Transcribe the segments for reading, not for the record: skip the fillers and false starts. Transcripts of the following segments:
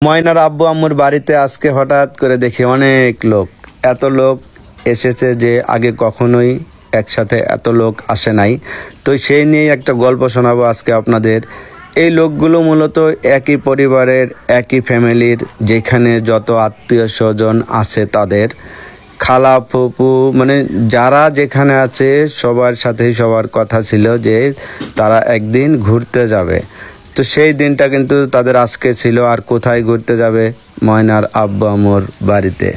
ময়নার আব্বু আম্মুর বাড়িতে আজকে হঠাৎ করে দেখি অনেক লোক, এত লোক এসেছে যে আগে কখনোই একসাথে এত লোক আসে নাই। তো সেই নিয়েই একটা গল্প শোনাবো আজকে আপনাদের। এই লোকগুলো মূলত একই পরিবারের, একই ফ্যামিলির, যেখানে যত আত্মীয় স্বজন আছে তাদের খালা ফুপু মানে যারা যেখানে আছে সবার সাথেই সবার কথা ছিল যে তারা একদিন ঘুরতে যাবে। তো সেই দিনটা কিন্তু তাদের আজকে ছিল। আর কোথায় ঘুরতে যাবে? ময়নার আব্বু আম্মুর বাড়িতে,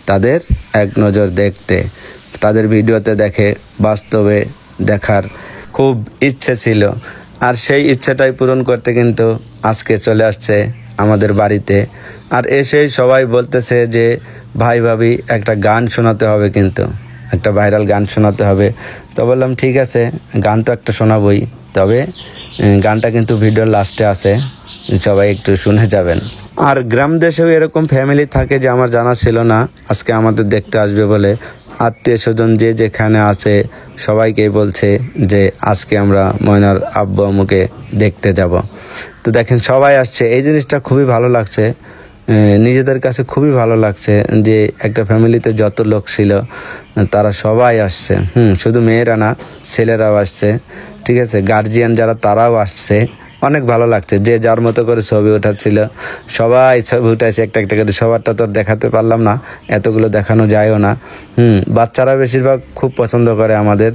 তাদের এক নজর দেখতে। তাদের ভিডিওতে দেখে বাস্তবে দেখার খুব ইচ্ছে ছিল, আর সেই ইচ্ছেটাই পূরণ করতে কিন্তু আজকে চলে আসছে আমাদের বাড়িতে। আর এসেই সবাই বলতেছে যে ভাই ভাবি একটা গান শোনাতে হবে, কিন্তু একটা ভাইরাল গান শোনাতে হবে। তো বললাম ঠিক আছে, গান তো একটা শোনাবই, তবে গানটা কিন্তু ভিডিওর লাস্টে আছে, সবাই একটু শুনে যাবেন। আর গ্রাম দেশেও এরকম ফ্যামিলি থাকে যে আমার জানা ছিল না, আজকে আমাদের দেখতে আসবে বলে আত্মীয় স্বজন যে যেখানে আছে সবাইকেই বলছে যে আজকে আমরা ময়নার আব্বু আম্মুকে দেখতে যাব। তো দেখেন সবাই আসছে, এই জিনিসটা খুবই ভালো লাগছে, নিজেদের কাছে খুবই ভালো লাগছে যে একটা ফ্যামিলিতে যত লোক ছিল তারা সবাই আসছে। শুধু মেয়েরা না, ছেলেরাও আসছে, ঠিক আছে, গার্জিয়ান যারা তারাও আসছে। অনেক ভালো লাগছে, যে যার মতো করে ছবি ওঠাচ্ছিল, সবাই ছবি উঠাইছে একটা একটা করে। সবারটা তো দেখাতে পারলাম না, এতগুলো দেখানো যায়ও না। বাচ্চারা বেশিরভাগ খুব পছন্দ করে আমাদের,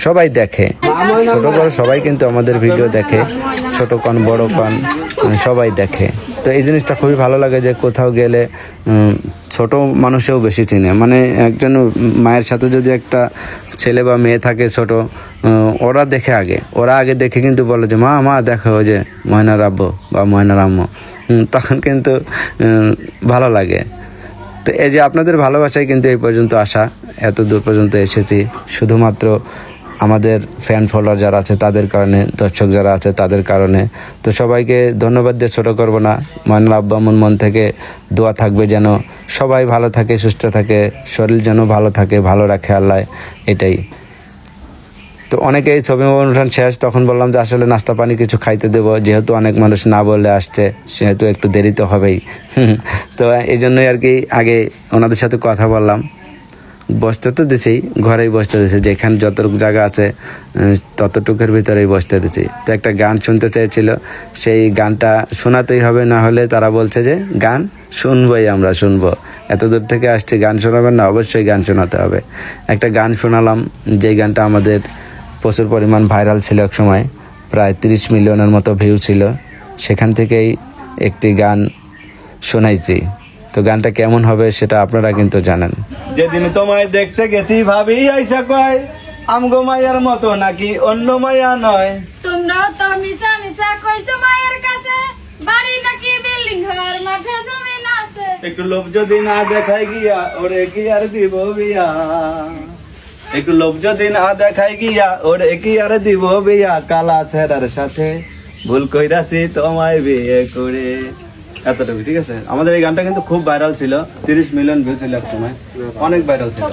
সবাই দেখে, ছোট বড় সবাই কিন্তু আমাদের ভিডিও দেখে, ছোট কন বড় কন সবাই দেখে। তো এই জিনিসটা খুবই ভালো লাগে যে কোথাও গেলে ছোট মানুষেও বেশি চিনে। মানে একজন মায়ের সাথে যদি একটা ছেলে বা মেয়ে থাকে ছোট, ওরা আগে দেখে কিন্তু বলে যে মা মা দেখো ওই যে ময়নার আব্বু বা ময়নার আম্মু, তখন কিন্তু ভালো লাগে। তো এই যে আপনাদের ভালোবাসায় কিন্তু এই পর্যন্ত আসা, এত দূর পর্যন্ত এসেছি শুধুমাত্র আমাদের ফ্যান ফলোয়ার যারা আছে তাদের কারণে, দর্শক যারা আছে তাদের কারণে। তো সবাইকে ধন্যবাদ দিয়ে ছোটো করব না। ময়নার আব্বু আম্মুর মন থেকে দোয়া থাকবে যেন সবাই ভালো থাকে, সুস্থ থাকে, শরীর যেন ভালো থাকে, ভালো রাখে আল্লাহ, এটাই। তো অনেকেই ছবি অনুষ্ঠান শেষ, তখন বললাম যে আসলে নাস্তা পানি কিছু খাইতে দেবো, যেহেতু অনেক মানুষ না বলে আসছে সেহেতু একটু দেরি তো হবেই। তো এই জন্যই আর কি আগে ওনাদের সাথে কথা বললাম। বসতে তো দিছি, ঘরেই বসতে দিছি, যেখানে যতটুকু জায়গা আছে ততটুকুর ভিতরেই বসতে দিছি। তো একটা গান শুনতে চাইছিল, সেই গানটা শোনাতেই হবে, না হলে তারা বলছে যে গান শুনবোই, আমরা শুনবো, এত দূর থেকে আসছি গান শোনাবেন না, অবশ্যই গান শোনাতে হবে। একটা গান শোনালাম, যেই গানটা আমাদের প্রচুর পরিমাণ ভাইরাল ছিল এক সময়, প্রায় 30 মিলিয়নের মতো ভিউ ছিল। সেখান থেকেই একটি গান শোনাইছি। তো গানটা কেমন হবে সেটা আপনারা কিন্তু জানেন। যেদিন তোমায় দেখতে গেছি ভাবি আইসা কয় আমগো মায়ের মতো নাকি অন্য মায়া নয়, তোমরা তো মিশা মিশা কইছো মায়ের কাছে বাড়ি নাকি বিল্ডিং ঘর মাঠে জমি আছে। একটু লোভ যদি না দেখাই গিয়া ওরে কি আর দিব বিয়া, একটু লোভ যদি না দেখাই গিয়া ওরে কি আর দিব বিয়া, কালা ছেড়ার সাথে ভুল কইরাছি তোমায় বিয়ে করে। এতটুকু, ঠিক আছে। আমাদের এই গানটা কিন্তু খুব ভাইরাল ছিল, 30 মিলিয়ন ভিউ ছিল এক সময়, অনেক ভাইরাল ছিল।